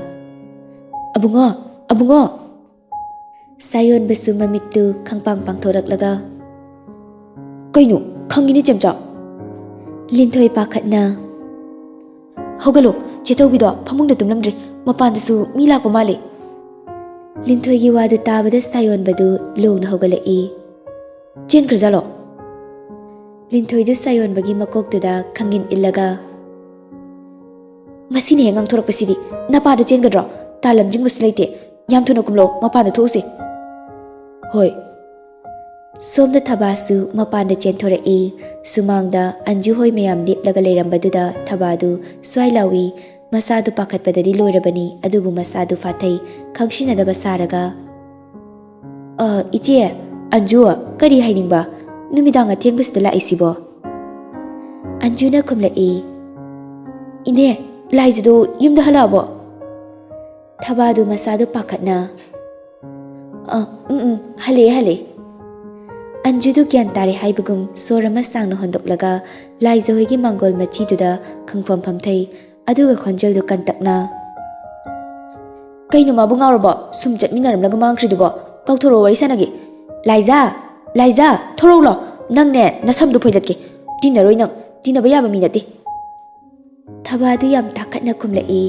ꯑꯕꯨꯡꯉꯣ, ꯑꯕꯨꯡꯉꯣ! ꯁꯥꯌꯣꯟꯕꯁꯨ ꯃꯃꯤꯠꯇꯨ ꯈꯪꯄꯥꯡ ꯄꯥꯡꯊꯣꯔꯛꯂꯒ, ꯀꯩꯅꯣ, ꯈꯪꯉꯤꯅꯦ ꯆꯦꯝꯆꯥ꯫ ꯂꯤꯟꯊꯣꯏ ꯄꯥꯈꯠꯅ, ꯍꯧꯒꯠꯂꯣ, ꯆꯦꯆꯧꯕꯤꯗꯣ ꯐꯃꯨꯡꯗ ꯇꯨꯝꯂꯝꯗ꯭ꯔꯦ, ꯃꯄꯥꯟꯗꯁꯨ ꯃꯤ ꯂꯥꯛꯄ ꯃꯥꯜꯂꯦ꯫ ꯂꯤꯟꯊꯣꯏꯒꯤ ꯋꯥꯗꯨ ꯇꯥꯕꯗ ꯁꯥꯌꯣꯟꯕꯗꯨ ꯂꯣꯡꯅ ꯍꯧꯒꯠꯂꯛꯏ꯫ ꯆꯦꯟꯈ꯭ꯔꯖꯥꯠꯂꯣ? ꯂꯤꯟꯊꯣꯏꯗꯨ ꯁꯥꯌꯣꯟꯕꯒꯤ ꯃꯀꯣꯛꯇꯨꯗ ꯈꯪꯏꯟ ꯏꯜꯂꯒ, ꯃꯁꯤꯅ ꯍꯦꯛ ꯉꯥꯡꯊꯣꯔꯛꯄꯁꯤꯗꯤ, ꯅꯄꯥꯗ ꯆꯦꯟꯒꯗ꯭ꯔꯣ? ꯇꯥꯂꯝꯖꯤꯡꯕꯁꯨ ꯂꯩꯇꯦ, ꯌꯥꯝ ꯊꯨꯅ ꯀꯨꯝꯂꯣ, ꯃꯄꯥꯟꯗ ꯊꯣꯛꯎꯁꯦ꯫ ꯍꯣꯏ꯫ ꯁꯣꯝꯗ ꯊꯕꯥꯁꯨ ꯃꯄꯥꯟꯗ ꯆꯦꯟꯊꯣꯔꯛꯏ꯫ ꯁꯨꯃꯥꯡꯗ ꯑꯟꯖꯨ ꯍꯣꯏ ꯃꯌꯥꯝ ꯂꯦꯞꯂꯒ ꯂꯩꯔꯝꯕꯗꯨꯗ ꯊꯕꯥꯗꯨ ꯁ꯭ꯋꯥꯏ ꯂꯥꯎꯏ꯫ ꯃꯁꯥꯗꯨ ꯄꯥꯈꯠꯄꯗꯗꯤ ꯂꯣꯏꯔꯕꯅꯤ, ꯑꯗꯨꯕꯨ ꯃꯁꯥꯗꯨ ꯐꯥꯊꯩ, ꯈꯪꯁꯤꯟꯅꯗꯕ ꯁꯥꯔꯒ, ꯏꯆꯦ, ꯑꯟꯖꯨ, ꯀꯔꯤ ꯍꯥꯏꯅꯤꯡꯕ? ꯅꯨꯃꯤꯗꯥꯡ ꯑꯊꯦꯡꯕꯁꯤꯗ ꯂꯥꯛꯏꯁꯤꯕꯣ? ꯑꯟꯖꯨꯅ ꯈꯨꯝꯂꯛꯏ, ꯏꯅꯦ, ꯂꯥꯏꯖꯗꯣ ꯌꯨꯝꯗ ꯍꯜꯂꯛꯑꯕꯣ? ꯊꯕꯥꯗꯨ ꯃꯁꯥꯗꯨ ꯄꯥꯈꯠꯅ, ꯍꯜꯂꯛꯑꯦ꯫ ꯑꯟꯖꯨꯗꯨ ꯒ꯭ꯌꯥꯟ ꯇꯥꯔꯦ ꯍꯥꯏꯕꯒꯨꯝ ꯁꯣꯔ ꯑꯃ ꯁꯥꯡꯅ ꯍꯣꯟꯗꯣꯛꯂꯒ ꯂꯥꯏꯖ ꯍꯣꯏꯒꯤ ꯃꯥꯡꯒꯣꯜ ꯃꯆꯤꯗꯨꯗ ꯈꯪꯐꯝ ꯐꯝꯊꯩ, ꯑꯗꯨꯒ ꯈꯣꯟꯖꯦꯜꯗꯨ ꯀꯟꯇꯛꯅ, ꯀꯩꯅꯣ ꯃꯥꯕꯨ ꯉꯥꯎꯔꯕꯣ? ꯁꯨꯝ ꯆꯠꯃꯤꯟꯅꯔꯝꯂꯒ ꯃꯥꯡꯈ꯭ꯔꯤꯗꯨꯕꯣ? ꯀꯧꯊꯣꯔꯛꯑꯣ, ꯋꯥꯔꯤ ꯁꯥꯟꯅꯒꯦ꯫ ꯂꯥꯏꯖꯥ, ꯂꯥꯏꯖꯥ, ꯊꯣꯔꯛꯎꯂꯣ, ꯅꯪꯅꯦ ꯅꯁꯝꯗꯨ ꯐꯣꯏꯗꯠꯀꯦ, ꯇꯤꯟꯅꯔꯣꯏ ꯅꯪ, ꯇꯤꯟꯅꯕ ꯌꯥꯕ ꯃꯤ ꯅꯠꯇꯦ꯫ ꯊꯕꯥꯗꯨ ꯌꯥꯝ ꯇꯥꯈꯠꯅ ꯈꯨꯝꯂꯛꯏ,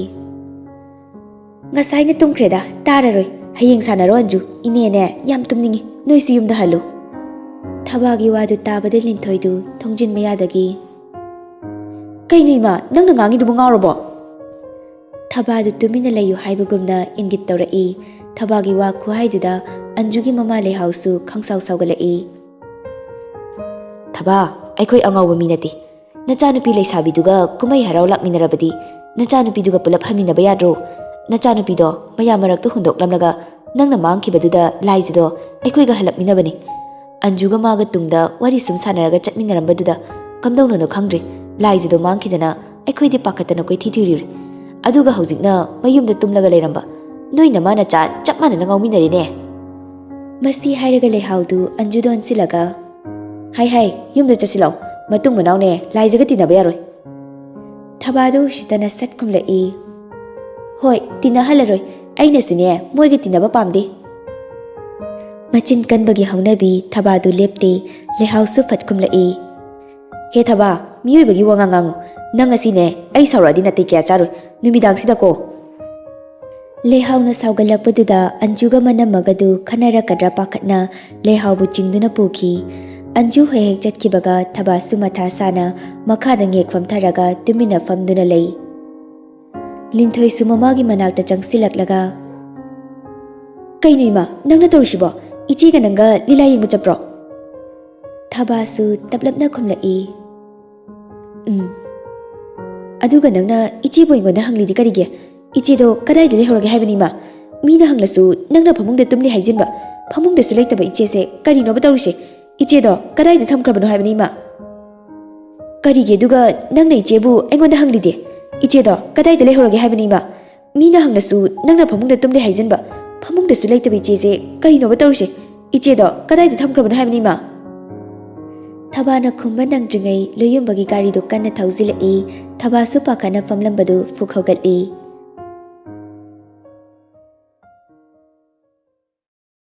ꯉꯁꯥꯏꯅ ꯇꯨꯝꯈ꯭ꯔꯦꯗ, ꯇꯥꯔꯔꯣꯏ, ꯍꯌꯦꯡ ꯁꯥꯟꯅꯔꯣ ꯑꯟꯖꯨ, ꯏꯅꯦꯅꯦ ꯌꯥꯝ ꯇꯨꯝꯅꯤꯡꯉꯤ, ꯅꯣꯏꯁꯨ ꯌꯨꯝꯗ ꯍꯜꯂꯨ꯫ ꯊꯕꯥꯒꯤ ꯋꯥꯗꯨ ꯇꯥꯕꯗ ꯂꯤꯟꯊꯣꯏꯗꯨ ꯊꯣꯡꯖꯤꯟ ꯃꯌꯥꯗꯒꯤ, ꯀꯩꯅꯣ ꯏꯃꯥ, ꯅꯪꯅ ꯉꯥꯡꯉꯤꯗꯨꯕꯨ ꯉꯥꯎꯔꯕꯣ? ꯊꯕꯥꯗꯨ ꯇꯨꯃꯤꯟꯅ ꯂꯩꯌꯨ ꯍꯥꯏꯕꯒꯨꯝꯅ ꯏꯪꯒꯤꯠ ꯇꯧꯔꯛꯏ꯫ ꯊꯕꯥꯒꯤ ꯋꯥ ꯈꯨꯍꯥꯏꯗꯨꯗ ꯑꯟꯖꯨꯒꯤ ꯃꯃꯥ ꯂꯩꯍꯥꯎꯁꯨ ꯈꯪꯁꯥꯎ ꯁꯥꯎꯒꯠꯂꯛꯏ꯫ ꯊꯕꯥ, ꯑꯩꯈꯣꯏ ꯑꯉꯥꯎꯕ ꯃꯤ ꯅꯠꯇꯦ꯫ ꯅꯆꯥꯅꯨꯄꯤ ꯂꯩꯁꯥꯕꯤꯗꯨꯒ ꯀꯨꯝꯍꯩ ꯍꯔꯥꯎ ꯂꯥꯛꯃꯤꯟꯅꯔꯕꯗꯤ ꯅꯆꯥꯅꯨꯄꯤꯗꯨꯒ ꯄꯨꯂꯞ ꯍꯟꯃꯤꯟꯅꯕ ꯌꯥꯗ꯭ꯔꯣ? ꯅꯆꯥꯅꯨꯄꯤꯗꯣ ꯃꯌꯥꯝ ꯃꯔꯛꯇ ꯍꯨꯟꯗꯣꯛꯂꯝꯂꯒ ꯅꯪꯅ ꯃꯥꯡꯈꯤꯕꯗꯨꯗ ꯂꯥꯏꯖꯗꯣ ꯑꯩꯈꯣꯏꯒ ꯍꯜꯂꯛꯃꯤꯟꯅꯕꯅꯤ꯫ ꯑꯟꯖꯨꯒ ꯃꯥꯒ ꯇꯨꯡꯗ ꯋꯥꯔꯤ ꯁꯨꯝ ꯁꯥꯟꯅꯔꯒ ꯆꯠꯃꯤꯟꯅꯔꯝꯕꯗꯨꯗ ꯀꯝꯗꯧꯅꯅꯣ ꯈꯪꯗ꯭ꯔꯦ ꯂꯥꯏꯖꯗꯣ ꯃꯥꯡꯈꯤꯗꯅ ꯑꯩꯈꯣꯏꯗꯤ ꯄꯥꯈꯠꯇꯅ ꯀꯣꯏꯊꯤ ꯊꯤꯔꯨꯔꯦ꯫ ꯑꯗꯨꯒ ꯍꯧꯖꯤꯛꯅ ꯃꯌꯨꯝꯗ ꯇꯨꯝꯂꯒ ꯂꯩꯔꯝꯕ ꯅꯣꯏ ꯅꯃꯥ ꯅꯆꯥ ꯆꯞ ꯃꯥꯟꯅꯅ ꯉꯥꯎꯃꯤꯟꯅꯔꯦꯅꯦ꯫ ꯃꯁꯤ ꯍꯥꯏꯔꯒ ꯂꯩꯍꯥꯎꯗꯨ ꯑꯟꯖꯨꯗ ꯑꯣꯟꯁꯤꯜꯂꯒ ꯍꯥꯏ ꯌꯨꯝꯗ ꯆꯠꯁꯤꯜꯂꯥꯎ, ꯃꯇꯨꯡ ꯃꯅꯥꯎꯅꯦ ꯂꯥꯏꯖꯒ ꯇꯤꯟꯅꯕ ꯌꯥꯔꯣꯏ꯫ ꯊꯕꯥꯗꯨ ꯎꯁꯤꯇꯅ ꯁꯠ ꯈꯨꯝꯂꯛꯏ꯫ ꯍꯣꯏ, ꯇꯤꯟꯅꯍꯜꯂꯔꯣꯏ, ꯑꯩꯅꯁꯨꯅꯦ ꯃꯣꯏꯒ ꯇꯤꯟꯅꯕ ꯄꯥꯝꯗꯦ꯫ ꯃꯆꯤꯟ ꯀꯟꯕꯒꯤ ꯍꯧꯅꯕꯤ ꯊꯕꯥꯗꯨ ꯂꯦꯞꯇꯦ꯫ ꯂꯩꯍꯥꯎꯁꯨ ꯐꯠ ꯈꯨꯝꯂꯛꯏ꯫ ꯍꯦ ꯊꯕꯥ, ꯃꯤꯑꯣꯏꯕꯒꯤ ꯋꯥꯉꯥꯡ ꯉꯥꯡꯉꯨ꯫ ꯅꯪ ꯉꯁꯤꯅꯦ ꯑꯩ ꯁꯥꯎꯔꯛꯑꯗꯤ ꯅꯥꯇꯩ ꯀꯌꯥ ꯆꯥꯔꯣꯏ ꯅꯨꯃꯤꯗꯥꯡꯁꯤꯗꯀꯣ꯫ ꯂꯩꯍꯥꯎꯅ ꯁꯥꯎꯒꯠꯂꯛꯄꯗꯨꯗ ꯑꯟꯖꯨꯒ ꯃꯅꯝꯃꯒꯗꯨ ꯈꯟꯅꯔꯛꯀꯗ꯭ꯔꯥ ꯄꯥꯈꯠꯅ ꯂꯩꯍꯥꯎꯕꯨ ꯆꯤꯡꯗꯨꯅ ꯄꯨꯈꯤ꯫ ꯑꯟꯖꯨ ꯍꯦꯛ ꯆꯠꯈꯤꯕꯒ ꯊꯕꯥꯁꯨ ꯃꯊꯥ ꯁꯥꯅ ꯃꯈꯥꯗ ꯉꯦꯛ ꯐꯝꯊꯔꯒ ꯇꯨꯃꯤꯟꯅ ꯐꯝꯗꯨꯅ ꯂꯩ꯫ ꯂꯤꯟꯊꯣꯏꯁꯨ ꯃꯃꯥꯒꯤ ꯃꯅꯥꯛꯇ ꯆꯪꯁꯤꯜꯂꯛꯂꯒ ꯀꯩꯅꯣ ꯏꯃꯥ, ꯅꯪꯅ ꯇꯧꯔꯤꯁꯤꯕꯣ? ꯏꯆꯦꯒ ꯅꯪꯒ ꯂꯤꯂꯥ ꯌꯦꯡꯕ ꯆꯠꯄ꯭ꯔꯣ? ꯊꯕꯥꯁꯨ ꯇꯞꯂꯞꯅ ꯈꯨꯝꯂꯛꯏ꯫ ꯑꯗꯨꯒ ꯅꯪꯅ ꯏꯆꯦꯕꯨ ꯑꯩꯉꯣꯟꯗ ꯍꯪꯂꯤꯗꯤ ꯀꯔꯤꯒꯤ? ꯏꯆꯦꯗꯣ ꯀꯗꯥꯏꯗ ꯂꯩꯍꯧꯔꯒꯦ ꯍꯥꯏꯕꯅꯤ ꯏꯃꯥ? ꯃꯤꯅ ꯍꯪꯂꯁꯨ ꯅꯪꯅ ꯐꯃꯨꯡꯗ ꯇꯨꯝꯂꯤ ꯍꯥꯏꯖꯤꯟꯕ꯫ ꯐꯃꯨꯡꯗꯁꯨ ꯂꯩꯇꯕ ꯏꯆꯦꯁꯦ ꯀꯔꯤꯅꯣꯕ ꯇꯧꯔꯤꯁꯦ? ꯏꯆꯦꯗꯣ ꯀꯗꯥꯏꯗ ꯊꯝꯈ꯭ꯔꯕꯅꯣ ꯍꯥꯏꯕꯅꯤ ꯏꯃꯥ? ꯀꯔꯤꯒꯤ ꯑꯗꯨꯒ ꯅꯪꯅ ꯏꯆꯦꯕꯨ ꯑꯩꯉꯣꯟꯗ ꯍꯪꯂꯤꯗꯤ? ꯏꯆꯦꯗꯣ ꯀꯗꯥꯏꯗ ꯂꯩꯍꯧꯔꯒꯦ ꯍꯥꯏꯕꯅꯤ ꯏꯃꯥ? ꯃꯤꯅ ꯍꯪꯂꯁꯨ ꯅꯪꯅ ꯐꯃꯨꯡꯗ ꯇꯨꯝꯂꯤ ꯍꯥꯏꯖꯤꯟꯕ꯫ ꯐꯃꯨꯡꯗꯁꯨ ꯂꯩꯇꯕ ꯏꯆꯦꯁꯦ ꯀꯔꯤꯅꯣꯕ ꯇꯧꯔꯤꯁꯦ? ꯏꯆꯦꯗꯣ ꯀꯗꯥꯏꯗ ꯊꯝꯈ꯭ꯔꯕꯅꯣ ꯍꯥꯏꯕꯅꯤ ꯏꯃꯥ? ꯊꯕꯥꯅ ꯈꯨꯝꯕ ꯅꯪꯗ꯭ꯔꯤꯉꯩ ꯂꯣꯌꯨꯝꯕꯒꯤ ꯒꯥꯔꯤꯗꯨ ꯀꯟꯅ ꯊꯧꯖꯤꯜꯂꯛꯏ꯫ ꯊꯕꯥꯁꯨ ꯄꯥꯈꯠꯅ ꯐꯝꯂꯝꯕꯗꯨ ꯐꯨꯛ ꯍꯧꯒꯠꯂꯤ꯫